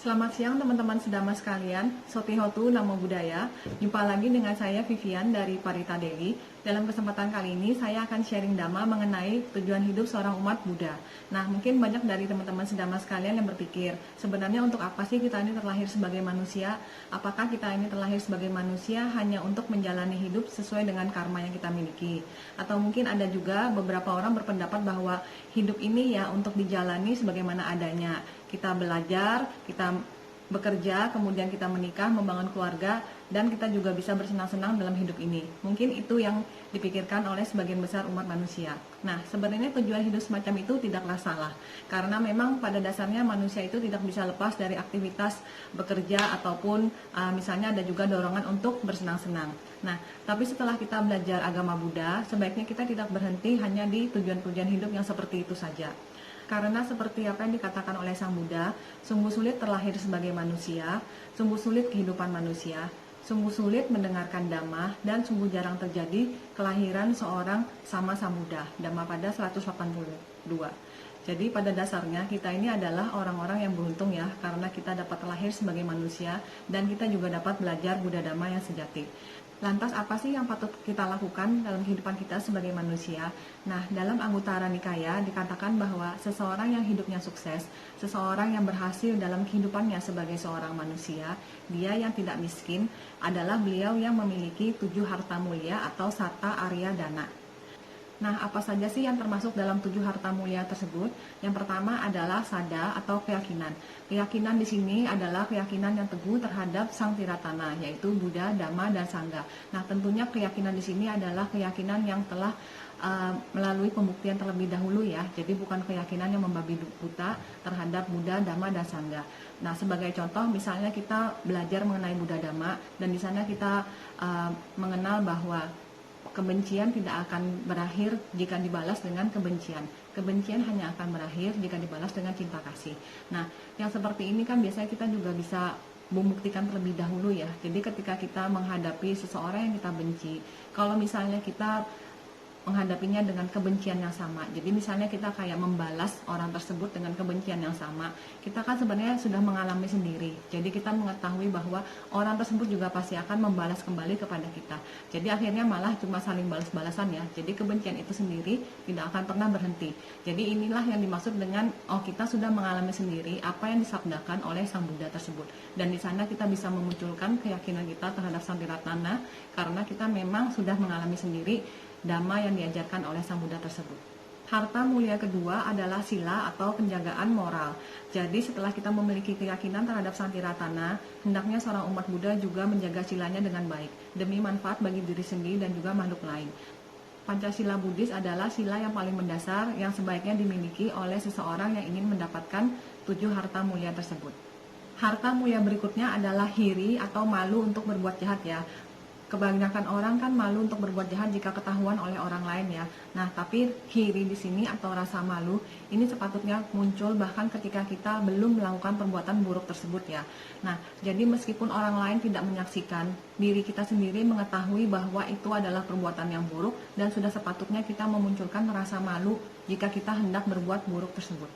Selamat siang teman-teman sedama sekalian, Sotihotu Namo Buddhaya. Jumpa lagi dengan saya Vivian dari Parita Dewi. Dalam kesempatan kali ini saya akan sharing dhamma mengenai tujuan hidup seorang umat Buddha. Nah, mungkin banyak dari teman-teman sedama sekalian yang berpikir, sebenarnya untuk apa sih kita ini terlahir sebagai manusia? Apakah kita ini terlahir sebagai manusia hanya untuk menjalani hidup sesuai dengan karma yang kita miliki? Atau mungkin ada juga beberapa orang berpendapat bahwa hidup ini ya untuk dijalani sebagaimana adanya. Kita belajar, kita bekerja, kemudian kita menikah, membangun keluarga, dan kita juga bisa bersenang-senang dalam hidup ini. Mungkin itu yang dipikirkan oleh sebagian besar umat manusia. Nah, sebenarnya tujuan hidup semacam itu tidaklah salah. Karena memang pada dasarnya manusia itu tidak bisa lepas dari aktivitas bekerja ataupun misalnya ada juga dorongan untuk bersenang-senang. Nah, tapi setelah kita belajar agama Buddha, sebaiknya kita tidak berhenti hanya di tujuan-tujuan hidup yang seperti itu saja. Karena seperti apa yang dikatakan oleh Sang Buddha, sungguh sulit terlahir sebagai manusia, sungguh sulit kehidupan manusia, sungguh sulit mendengarkan Dhamma, dan sungguh jarang terjadi kelahiran seorang sama Sang Buddha. Dhammapada 182. Jadi pada dasarnya kita ini adalah orang-orang yang beruntung ya, karena kita dapat terlahir sebagai manusia, dan kita juga dapat belajar Buddha Dhamma yang sejati. Lantas apa sih yang patut kita lakukan dalam kehidupan kita sebagai manusia? Nah, dalam Anguttara Nikaya dikatakan bahwa seseorang yang hidupnya sukses, seseorang yang berhasil dalam kehidupannya sebagai seorang manusia, dia yang tidak miskin adalah beliau yang memiliki 7 harta mulia atau Satta Arya Dana. Nah, apa saja sih yang termasuk dalam 7 harta mulia tersebut? Yang pertama adalah sada atau keyakinan. Keyakinan di sini adalah keyakinan yang teguh terhadap Sang Tiratana, yaitu Buddha, Dhamma, dan Sangha. Nah, tentunya keyakinan di sini adalah keyakinan yang telah melalui pembuktian terlebih dahulu ya. Jadi bukan keyakinan yang membabi buta terhadap Buddha, Dhamma, dan Sangha. Nah, sebagai contoh misalnya kita belajar mengenai Buddha Dhamma dan di sana kita mengenal bahwa kebencian tidak akan berakhir jika dibalas dengan kebencian. Kebencian hanya akan berakhir jika dibalas dengan cinta kasih. Nah, yang seperti ini kan biasanya kita juga bisa membuktikan terlebih dahulu ya. Jadi ketika kita menghadapi seseorang yang kita benci, kalau misalnya kita menghadapinya dengan kebencian yang sama. Jadi misalnya kita kayak membalas orang tersebut dengan kebencian yang sama, kita kan sebenarnya sudah mengalami sendiri. Jadi kita mengetahui bahwa orang tersebut juga pasti akan membalas kembali kepada kita. Jadi akhirnya malah cuma saling balas-balasan ya. Jadi kebencian itu sendiri tidak akan pernah berhenti. Jadi inilah yang dimaksud dengan kita sudah mengalami sendiri apa yang disabdakan oleh Sang Buddha tersebut. Dan di sana kita bisa memunculkan keyakinan kita terhadap Sang Tiratana karena kita memang sudah mengalami sendiri Dhamma yang diajarkan oleh Sang Buddha tersebut. Harta mulia kedua adalah sila atau penjagaan moral. Jadi setelah kita memiliki keyakinan terhadap Sang Tiratana, hendaknya seorang umat Buddha juga menjaga silanya dengan baik, demi manfaat bagi diri sendiri dan juga makhluk lain. Pancasila Buddhis adalah sila yang paling mendasar yang sebaiknya dimiliki oleh seseorang yang ingin mendapatkan 7 harta mulia tersebut. Harta mulia berikutnya adalah hiri atau malu untuk berbuat jahat ya. Kebanyakan orang kan malu untuk berbuat jahat jika ketahuan oleh orang lain ya. Nah, tapi hiri di sini atau rasa malu ini sepatutnya muncul bahkan ketika kita belum melakukan perbuatan buruk tersebut ya. Nah, jadi meskipun orang lain tidak menyaksikan, diri kita sendiri mengetahui bahwa itu adalah perbuatan yang buruk dan sudah sepatutnya kita memunculkan rasa malu jika kita hendak berbuat buruk tersebut.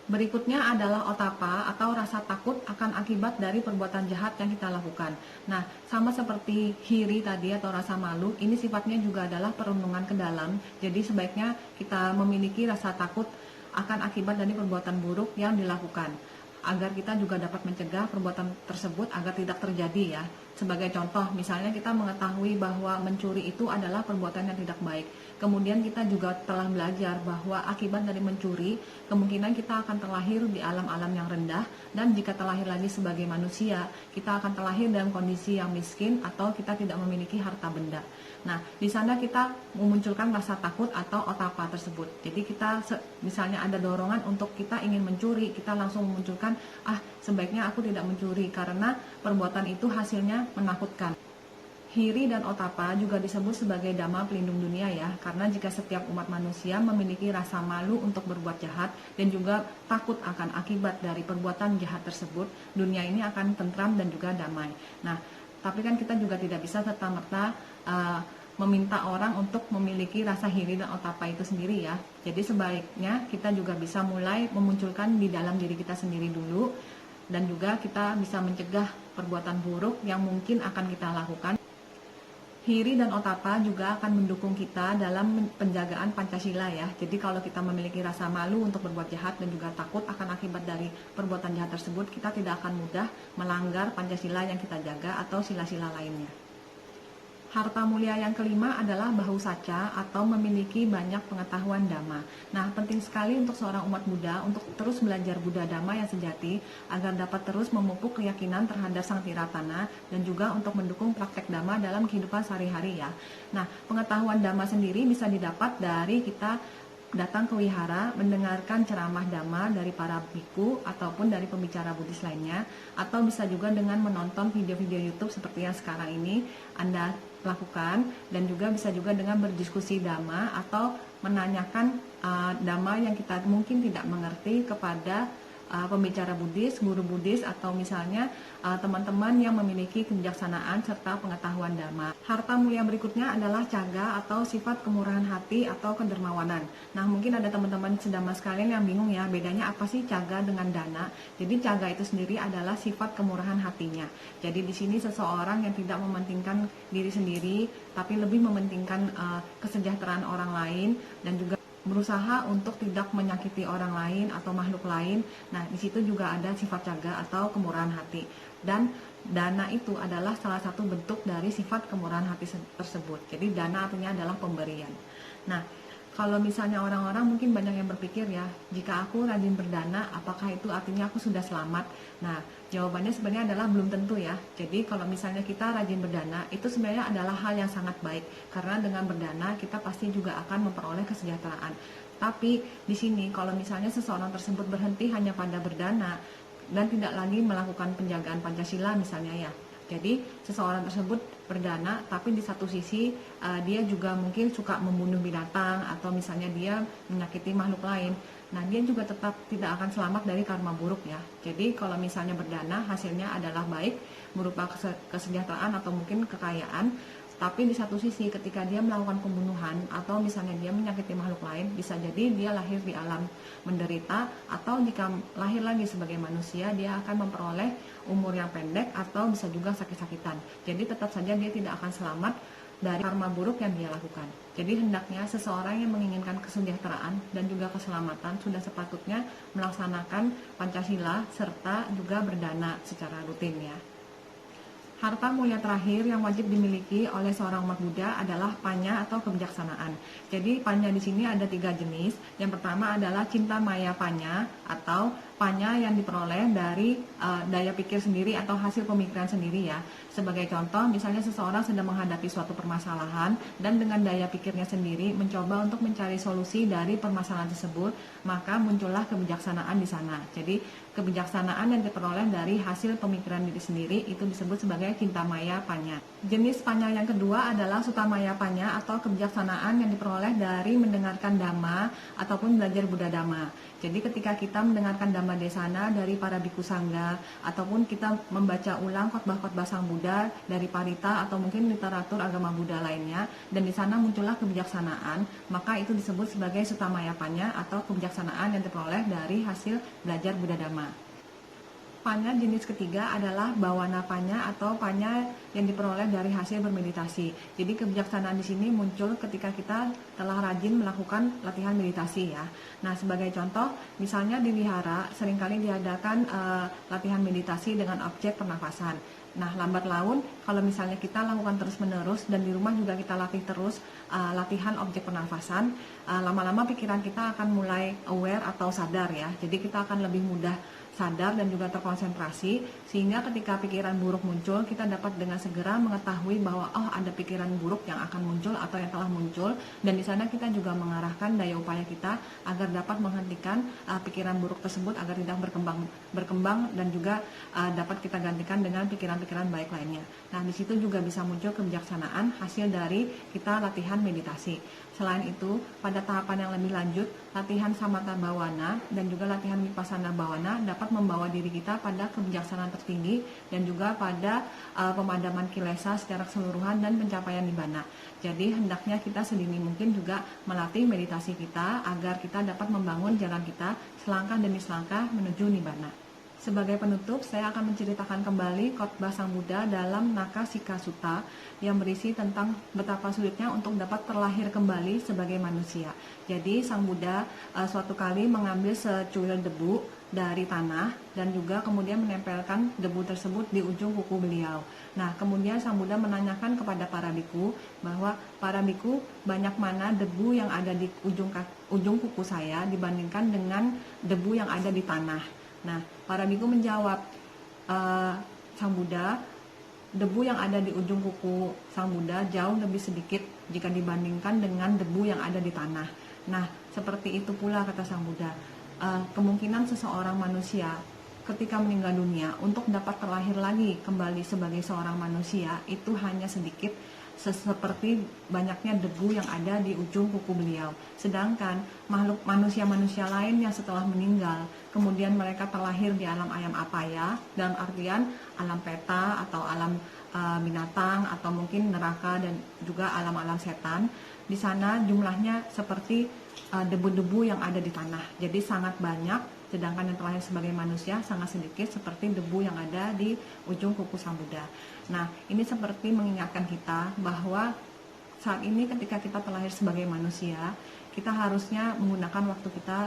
Berikutnya adalah otapa atau rasa takut akan akibat dari perbuatan jahat yang kita lakukan. Nah, sama seperti hiri tadi atau rasa malu, ini sifatnya juga adalah perenungan ke dalam. Jadi sebaiknya kita memiliki rasa takut akan akibat dari perbuatan buruk yang dilakukan, agar kita juga dapat mencegah perbuatan tersebut agar tidak terjadi ya. Sebagai contoh, misalnya kita mengetahui bahwa mencuri itu adalah perbuatan yang tidak baik. Kemudian kita juga telah belajar bahwa akibat dari mencuri, kemungkinan kita akan terlahir di alam-alam yang rendah, dan jika terlahir lagi sebagai manusia, kita akan terlahir dalam kondisi yang miskin atau kita tidak memiliki harta benda. Nah, di sana kita memunculkan rasa takut atau otapa tersebut. Jadi kita misalnya ada dorongan untuk kita ingin mencuri, kita langsung memunculkan, sebaiknya aku tidak mencuri karena perbuatan itu hasilnya menakutkan. Hiri dan otapa juga disebut sebagai dhamma pelindung dunia ya, karena jika setiap umat manusia memiliki rasa malu untuk berbuat jahat dan juga takut akan akibat dari perbuatan jahat tersebut, dunia ini akan tentram dan juga damai. Nah, tapi kan kita juga tidak bisa serta-merta meminta orang untuk memiliki rasa hiri dan otapa itu sendiri ya. Jadi sebaiknya kita juga bisa mulai memunculkan di dalam diri kita sendiri dulu dan juga kita bisa mencegah perbuatan buruk yang mungkin akan kita lakukan. Hiri dan Otapa juga akan mendukung kita dalam penjagaan Pancasila ya. Jadi kalau kita memiliki rasa malu untuk berbuat jahat dan juga takut akan akibat dari perbuatan jahat tersebut, kita tidak akan mudah melanggar Pancasila yang kita jaga atau sila-sila lainnya. Harta mulia yang kelima adalah bahu saca atau memiliki banyak pengetahuan dhamma. Nah, penting sekali untuk seorang umat Buddha untuk terus belajar Buddha Dhamma yang sejati agar dapat terus memupuk keyakinan terhadap Sang Tiratana dan juga untuk mendukung praktek Dhamma dalam kehidupan sehari-hari ya. Nah, pengetahuan Dhamma sendiri bisa didapat dari kita datang ke wihara, mendengarkan ceramah Dhamma dari para biku ataupun dari pembicara Buddhis lainnya, atau bisa juga dengan menonton video-video YouTube seperti yang sekarang ini Anda lakukan, dan juga bisa juga dengan berdiskusi Dhamma atau menanyakan Dhamma yang kita mungkin tidak mengerti kepada pembicara Buddhis, guru Buddhis, atau misalnya teman-teman yang memiliki kebijaksanaan serta pengetahuan Dhamma. Harta mulia berikutnya adalah caga atau sifat kemurahan hati atau kedermawanan. Nah, mungkin ada teman-teman sedama sekalian yang bingung ya, bedanya apa sih caga dengan dana? Jadi caga itu sendiri adalah sifat kemurahan hatinya. Jadi di sini seseorang yang tidak mementingkan diri sendiri, tapi lebih mementingkan kesejahteraan orang lain dan juga berusaha untuk tidak menyakiti orang lain atau makhluk lain. Nah, di situ juga ada sifat caga atau kemurahan hati. Dan dana itu adalah salah satu bentuk dari sifat kemurahan hati tersebut. Jadi dana artinya adalah pemberian. Nah, kalau misalnya orang-orang mungkin banyak yang berpikir ya, jika aku rajin berdana, apakah itu artinya aku sudah selamat? Nah, jawabannya sebenarnya adalah belum tentu ya. Jadi kalau misalnya kita rajin berdana, itu sebenarnya adalah hal yang sangat baik. Karena dengan berdana, kita pasti juga akan memperoleh kesejahteraan. Tapi di sini kalau misalnya seseorang tersebut berhenti hanya pada berdana, dan tidak lagi melakukan penjagaan Pancasila misalnya ya. Jadi seseorang tersebut berdana, tapi di satu sisi dia juga mungkin suka membunuh binatang atau misalnya dia menyakiti makhluk lain. Nah, dia juga tetap tidak akan selamat dari karma buruk ya. Jadi kalau misalnya berdana hasilnya adalah baik berupa kesejahteraan atau mungkin kekayaan. Tapi di satu sisi ketika dia melakukan pembunuhan atau misalnya dia menyakiti makhluk lain, bisa jadi dia lahir di alam menderita, atau jika lahir lagi sebagai manusia dia akan memperoleh umur yang pendek atau bisa juga sakit-sakitan. Jadi tetap saja dia tidak akan selamat dari karma buruk yang dia lakukan. Jadi hendaknya seseorang yang menginginkan kesejahteraan dan juga keselamatan sudah sepatutnya melaksanakan Pancasila serta juga berdana secara rutin ya. Harta mulia terakhir yang wajib dimiliki oleh seorang umat Buddha adalah panya atau kebijaksanaan. Jadi panya di sini ada 3 jenis. Yang pertama adalah cinta maya panya atau panya yang diperoleh dari daya pikir sendiri atau hasil pemikiran sendiri ya. Sebagai contoh, misalnya seseorang sedang menghadapi suatu permasalahan dan dengan daya pikirnya sendiri mencoba untuk mencari solusi dari permasalahan tersebut, maka muncullah kebijaksanaan di sana. Jadi kebijaksanaan yang diperoleh dari hasil pemikiran diri sendiri itu disebut sebagai cinta maya panya. Jenis panya yang kedua adalah sutamaya panya atau kebijaksanaan yang diperoleh dari mendengarkan Dhamma ataupun belajar Buddha Dhamma. Jadi ketika kita mendengarkan Dhamma Desana dari para biku sangga ataupun kita membaca ulang khotbah-khotbah Sang Buddha dari Parita atau mungkin literatur agama Buddha lainnya, dan di sana muncullah kebijaksanaan, maka itu disebut sebagai sutamaya panya atau kebijaksanaan yang diperoleh dari hasil belajar Buddha Dhamma. Panya jenis ketiga adalah bawana panya atau panya yang diperoleh dari hasil bermeditasi. Jadi kebijaksanaan di sini muncul ketika kita telah rajin melakukan latihan meditasi ya. Nah, sebagai contoh, misalnya di wihara seringkali diadakan latihan meditasi dengan objek pernafasan. Nah, lambat laun kalau misalnya kita lakukan terus-menerus dan di rumah juga kita latih terus latihan objek pernafasan, lama-lama pikiran kita akan mulai aware atau sadar ya. Jadi kita akan lebih mudah sadar dan juga terkonsentrasi, sehingga ketika pikiran buruk muncul kita dapat dengan segera mengetahui bahwa ada pikiran buruk yang akan muncul atau yang telah muncul, dan di sana kita juga mengarahkan daya upaya kita agar dapat menghentikan pikiran buruk tersebut agar tidak berkembang dan juga dapat kita gantikan dengan pikiran-pikiran baik lainnya. Nah, di situ juga bisa muncul kebijaksanaan hasil dari kita latihan meditasi. Selain itu, pada tahapan yang lebih lanjut, latihan samatha bhawana dan juga latihan vipassana bhawana dapat membawa diri kita pada kebijaksanaan tertinggi dan juga pada pemadaman kilesa secara keseluruhan dan pencapaian nibbana. Jadi hendaknya kita sedini mungkin juga melatih meditasi kita agar kita dapat membangun jalan kita selangkah demi selangkah menuju nibbana. Sebagai penutup, saya akan menceritakan kembali khotbah Sang Buddha dalam Nakasika Sutta yang berisi tentang betapa sulitnya untuk dapat terlahir kembali sebagai manusia. Jadi Sang Buddha suatu kali mengambil secuil debu dari tanah dan juga kemudian menempelkan debu tersebut di ujung kuku beliau. Nah, kemudian Sang Buddha menanyakan kepada para biku bahwa para biku, banyak mana debu yang ada di ujung kuku saya dibandingkan dengan debu yang ada di tanah. Nah, para biku menjawab, Sang Buddha, debu yang ada di ujung kuku Sang Buddha jauh lebih sedikit jika dibandingkan dengan debu yang ada di tanah. Nah, seperti itu pula kata Sang Buddha, kemungkinan seseorang manusia ketika meninggal dunia untuk dapat terlahir lagi kembali sebagai seorang manusia itu hanya sedikit, seperti banyaknya debu yang ada di ujung kuku beliau. Sedangkan makhluk manusia-manusia lain yang setelah meninggal kemudian mereka terlahir di alam ayam apaya, dalam artian alam peta atau alam binatang atau mungkin neraka dan juga alam-alam setan. Di sana jumlahnya seperti debu-debu yang ada di tanah. Jadi sangat banyak, sedangkan yang terlahir sebagai manusia sangat sedikit seperti debu yang ada di ujung kuku Sang Buddha. Nah, ini seperti mengingatkan kita bahwa saat ini ketika kita terlahir sebagai manusia, kita harusnya menggunakan waktu kita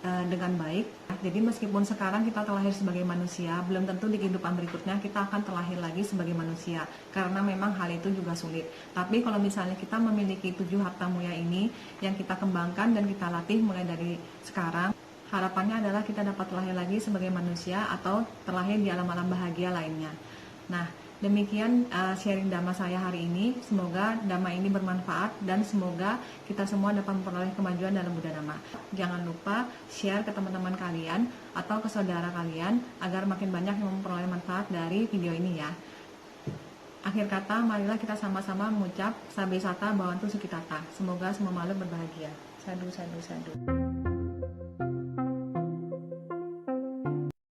dengan baik. Jadi meskipun sekarang kita terlahir sebagai manusia, belum tentu di kehidupan berikutnya kita akan terlahir lagi sebagai manusia, karena memang hal itu juga sulit. Tapi kalau misalnya kita memiliki 7 harta mulia ini yang kita kembangkan dan kita latih mulai dari sekarang, harapannya adalah kita dapat terlahir lagi sebagai manusia atau terlahir di alam-alam bahagia lainnya. Nah, demikian sharing Dhamma saya hari ini. Semoga Dhamma ini bermanfaat dan semoga kita semua dapat memperoleh kemajuan dalam Buddha Dhamma. Jangan lupa share ke teman-teman kalian atau ke saudara kalian agar makin banyak yang memperoleh manfaat dari video ini ya. Akhir kata, marilah kita sama-sama mengucap Sabe Sata Bhawantu Sukhitata. Semoga semua makhluk berbahagia. Sadu, sadu, sadu.